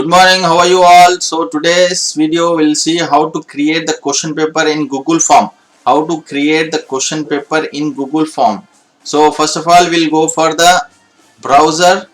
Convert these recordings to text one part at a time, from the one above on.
Good morning, how are you all? So today's video will see how to create the question paper in Google Form. How to create the question paper in Google Form. So first of all, we'll go for the browser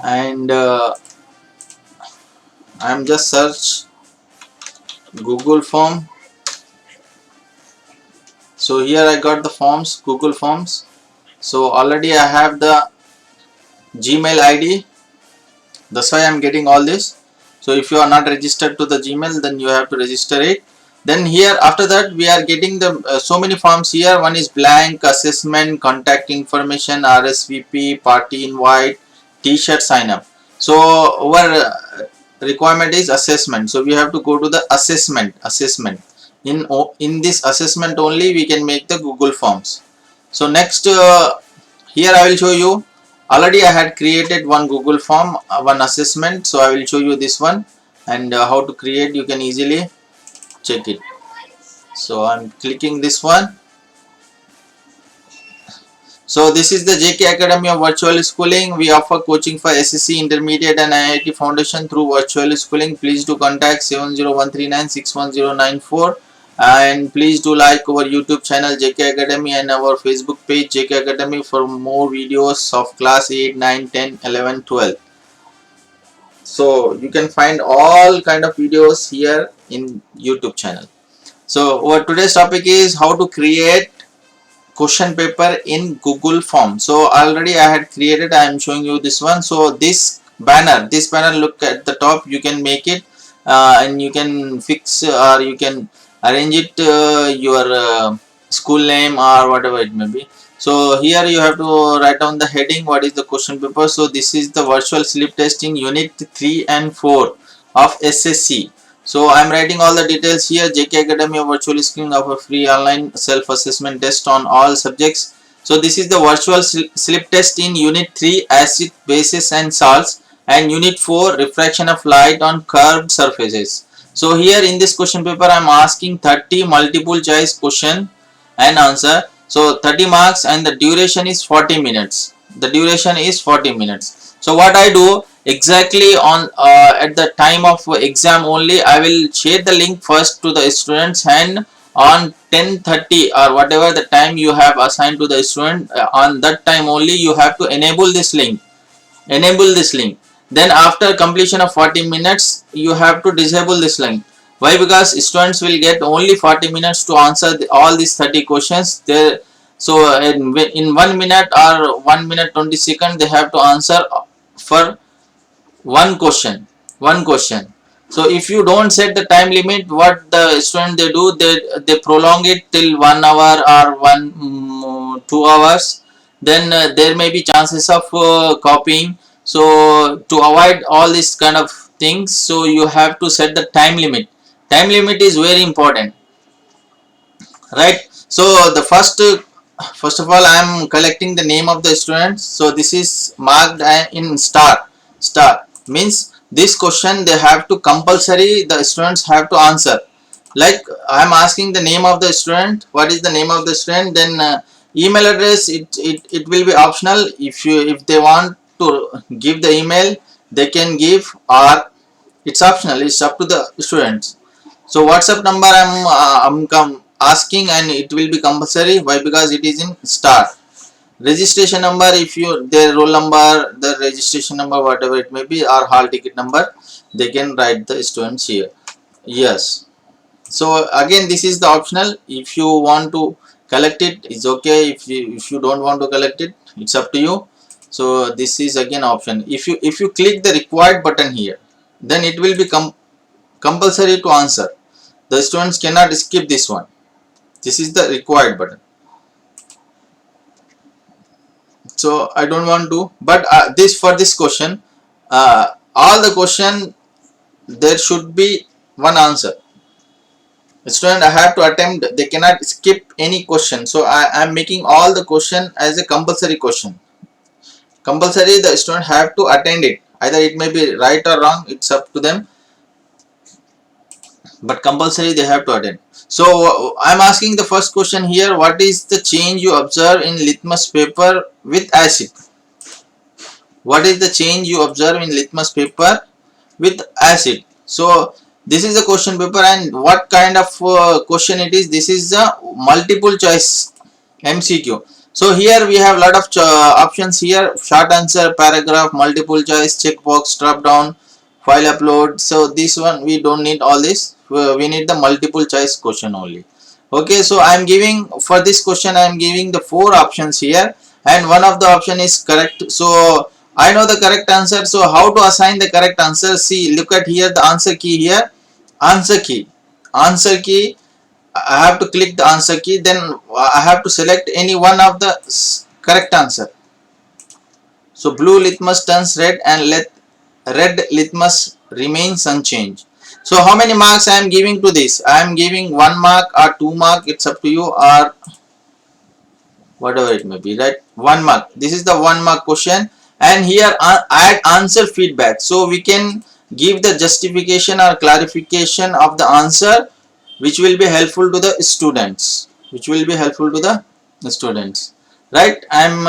and I'm just search Google Form. So here I got the forms, Google Forms. So already I have the Gmail ID. That's why I'm getting all this. So if you are not registered to the Gmail, then you have to register it. Then here after that we are getting the so many forms here. One is blank, assessment, contact information, RSVP, party invite, t-shirt sign up. So our requirement is assessment. So we have to go to the assessment. In this assessment only we can make the Google Forms. So next here I will show you. Already I had created one Google form, one assessment. So I will show you this one and how to create. You can easily check it. So I'm clicking this one. So this is the JK Academy of Virtual Schooling. We offer coaching for SSC, Intermediate and IIT Foundation through virtual schooling. Please do contact 70139611094 and please do like our YouTube channel JK Academy and our Facebook page JK Academy for more videos of class 8, 9, 10, 11, 12. So you can find all kind of videos here in YouTube channel. So our today's topic is how to create question paper in Google Form. So already I had created, I am showing you this one. So this banner, look at the top, you can make it and you can fix or you can arrange it your school name or whatever it may be. So here you have to write down the heading, what is the question paper. So this is the virtual sleep test in unit 3 and 4 of SSC. So I am writing all the details here. JK Academy of Virtual Schooling of a free online self-assessment test on all subjects. So this is the virtual sleep test in unit 3 acid, bases and salts and unit 4 refraction of light on curved surfaces. So here in this question paper I am asking 30 multiple choice question and answer. So 30 marks and the duration is 40 minutes. The duration is 40 minutes. So what I do exactly on at the time of exam only, I will share the link first to the students and on 10:30 or whatever the time you have assigned to the student, on that time only you have to enable this link. Then after completion of 40 minutes you have to disable this link. Why? Because students will get only 40 minutes to answer all these 30 questions. So in 1 minute or 1 minute 20 seconds they have to answer for one question. So if you don't set the time limit, what the student they do, they prolong it till 1 hour or 2 hours. Then there may be chances of copying. So to avoid all this kind of things, so you have to set the time limit. Time limit is very important, right? So the first of all I am collecting the name of the students. So this is marked in star means this question they have to compulsory, the students have to answer. Like I am asking the name of the student, what is the name of the student, then email address, it will be optional. If they want to give the email they can give, or it's optional, it's up to the students. So WhatsApp number I'm asking and it will be compulsory. Why? Because it is in star. Registration number, if you their roll number, the registration number whatever it may be, or hall ticket number, they can write the students here. Yes. So again this is the optional. If you want to collect it, it's okay. If you don't want to collect it, it's up to you. So this is again option. If you click the required button here, then it will become compulsory to answer. The students cannot skip this one. This is the required button. So I don't want to, but this for this question, all the question there should be one answer. The student I have to attempt, they cannot skip any question. So I am making all the question as a compulsory question. Compulsory, the student have to attend it. Either it may be right or wrong, it's up to them, but compulsory they have to attend. So I'm asking the first question here, what is the change you observe in litmus paper with acid? What is the change you observe in litmus paper with acid. So this is the question paper, and what kind of question it is? This is a multiple choice MCQ. So here we have lot of options here: short answer, paragraph, multiple choice, checkbox, drop down, file upload. So this one we don't need all this. We need the multiple choice question only. Okay, so I am giving for this question, I am giving the 4 options here, and one of the option is correct. So I know the correct answer. So how to assign the correct answer? See, look at here the answer key here. Answer key. Answer key. I have to click the answer key. Then I have to select any one of the correct answer. So blue litmus turns red and let red litmus remains unchanged. So how many marks I am giving to this? I am giving 1 mark or 2 mark. It's up to you, or whatever it may be, right? 1 mark. This is the 1 mark question, and here add answer feedback. So we can give the justification or clarification of the answer, which will be helpful to the students. Right? I'm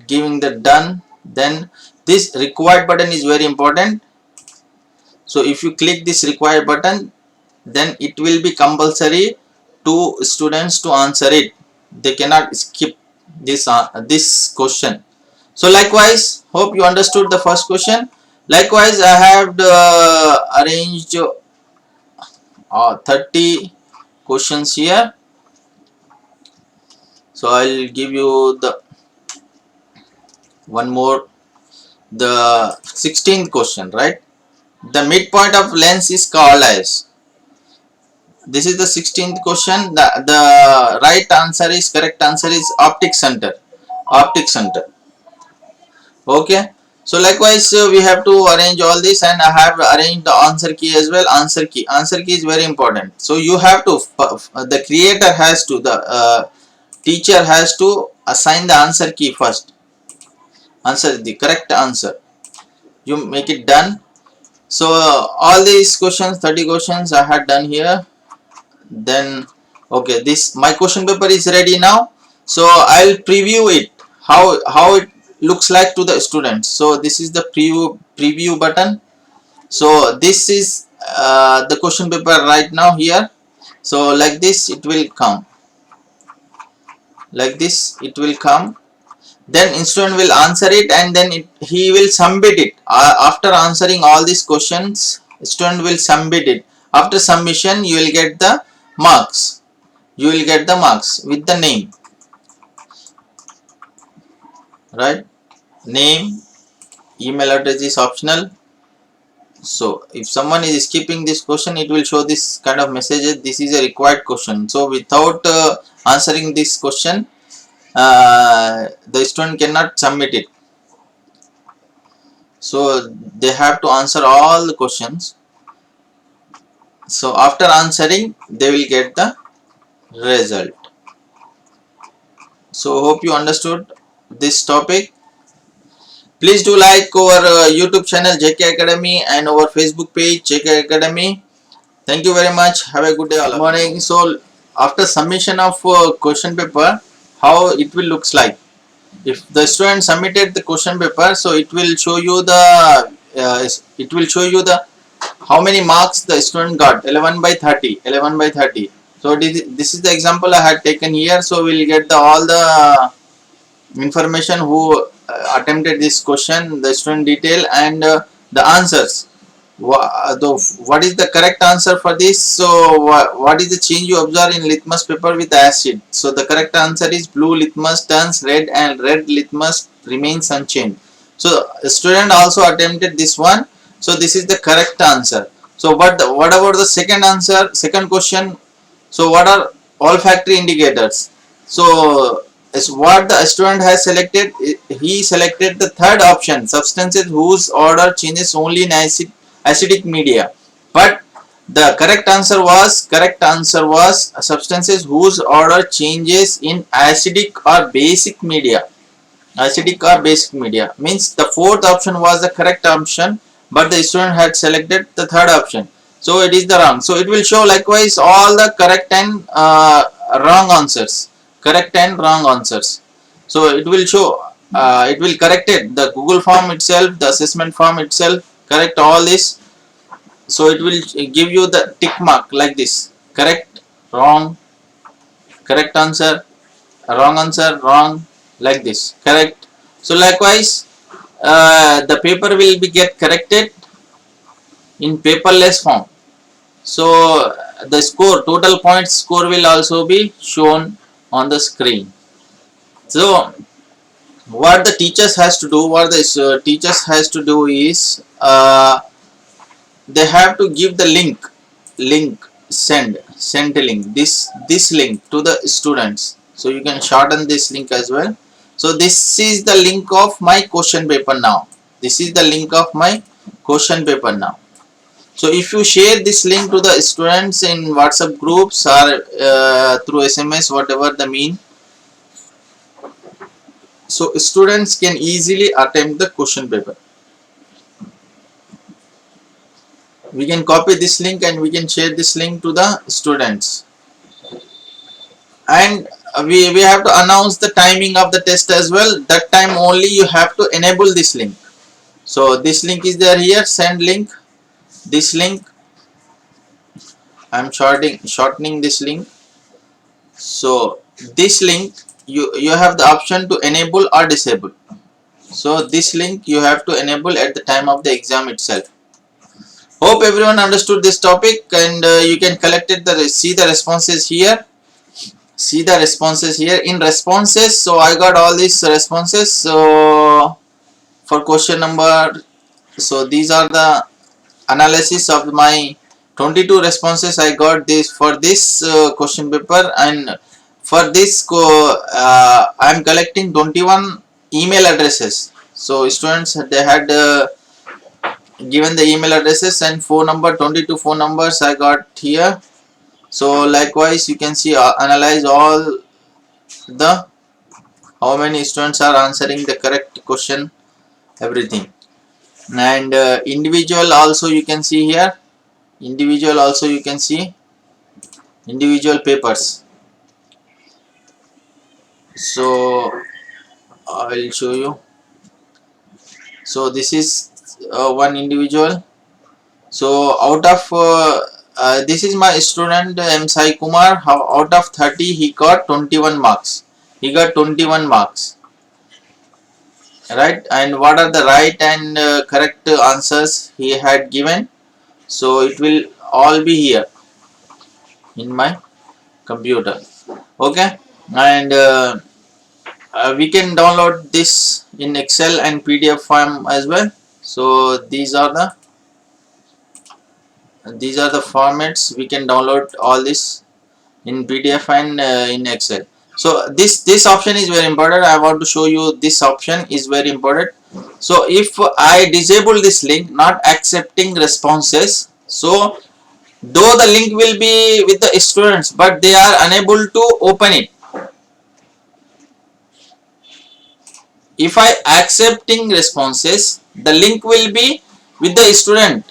giving the done. Then this required button is very important. So if you click this required button, then it will be compulsory to students to answer it. They cannot skip this question. So likewise, hope you understood the first question. Likewise, I have arranged 30 questions here. So I'll give you the one more, the 16th question, right? The midpoint of lens is called as. This is the 16th question. The right answer is, correct answer is optic center. Optic center. Okay. So likewise, we have to arrange all this, and I have arranged the answer key as well. Answer key is very important. So you have to, the creator has to, the teacher has to assign the answer key first. Answer the correct answer. You make it done. So all these questions, 30 questions I had done here. Then okay, this my question paper is ready now. So I'll preview it, how it looks like to the students. So this is the preview button. So this is the question paper right now here. So like this it will come, like this it will come. Then student will answer it, and then he will submit it. After answering all these questions, student will submit it. After submission, you will get the marks. You will get the marks with the name, right? Name, email address is optional. So if someone is skipping this question, it will show this kind of messages. This is a required question. So without answering this question, the student cannot submit it. So they have to answer all the questions. So after answering, they will get the result. So hope you understood this topic. Please do like our YouTube channel JK Academy and our Facebook page JK Academy. Thank you very much. Have a good day all. Good morning. So after submission of question paper, how it will looks like? If the student submitted the question paper, so it will show you the how many marks the student got. 11 by 30. So this is the example I had taken here. So we'll get all the information who attempted this question, the student detail, and the answers. What is the correct answer for this? So what is the change you observe in litmus paper with acid? So the correct answer is blue litmus turns red and red litmus remains unchanged. So the student also attempted this one. So this is the correct answer. So what about the second answer, second question? So what are olfactory indicators? So as what the student has selected, he selected the third option, substances whose odor changes only in acidic media. But the correct answer was substances whose odor changes in acidic or basic media. Means the fourth option was the correct option, but the student had selected the third option, so it is the wrong. So it will show likewise all the correct and wrong answers. So it will show, it will correct it, the Google form itself, the assessment form itself. correct all this. So it will give you the tick mark like this: correct, wrong, correct answer, wrong answer, wrong, like this, correct. So likewise, the paper will be get corrected in paperless form. So the score, total points score, will also be shown on the screen. So what the teachers has to do, what the teachers has to do is, they have to give the link, send the link, this link to the students. So you can shorten this link as well. So this is the link of my question paper now. This is the link of my question paper now. So if you share this link to the students in WhatsApp groups or through SMS, whatever the mean, so students can easily attempt the question paper. We can copy this link and we can share this link to the students, and we have to announce the timing of the test as well. That time only you have to enable this link. So this link is there here, send link, this link, I'm shortening this link. So this link, you have the option to enable or disable. So this link you have to enable at the time of the exam itself. Hope everyone understood this topic, and you can collect it, see the responses here. See the responses here. In responses, so I got all these responses. So for question number, so these are the analysis of my 22 responses I got this for this question paper, and for this I am collecting 21 email addresses. So students, they had given the email addresses and phone number, 22 phone numbers I got here. So likewise you can see, analyze all the how many students are answering the correct question, everything. And individual also you can see here, individual also you can see, individual papers. So I will show you. So this is one individual. So out of this is my student M. Sai Kumar. Out of 30 he got 21 marks. He got 21 marks, right? And what are the right and correct answers he had given? So it will all be here in my computer. Okay, and we can download this in Excel and PDF form as well. So these are the formats. We can download all this in PDF and in Excel. So this option is very important. I want to show you, this option is very important. So if I disable this link, not accepting responses, so though the link will be with the students, but they are unable to open it. If I accepting responses, the link will be with the student,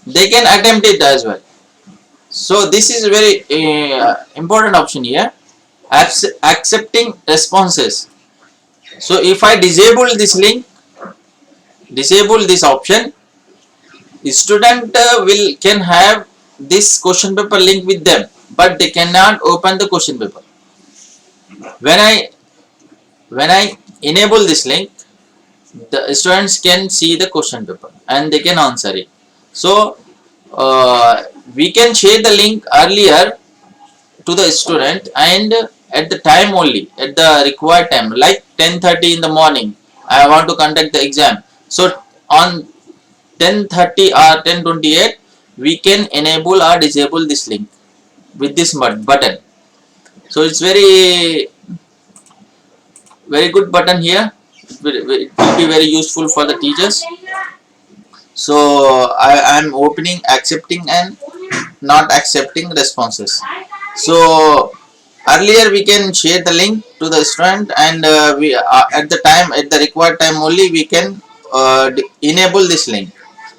they can attempt it as well. So this is very important option here, accepting responses. So if I disable this link, disable this option, student can have this question paper link with them, but they cannot open the question paper. When I enable this link, the students can see the question paper and they can answer it. So we can share the link earlier to the student, and at the time only, at the required time, like 10:30 in the morning, I want to conduct the exam. So on 10:30 or 10:28, we can enable or disable this link with this button. So it's very good button here. It will be very useful for the teachers. So I am opening, accepting and not accepting responses. So earlier we can share the link to the student, and we at the required time only we can enable this link.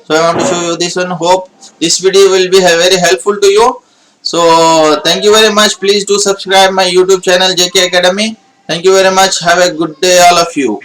So I want to show you this one. Hope this video will be very helpful to you. So thank you very much. Please do subscribe my YouTube channel JK Academy. Thank you very much. Have a good day all of you.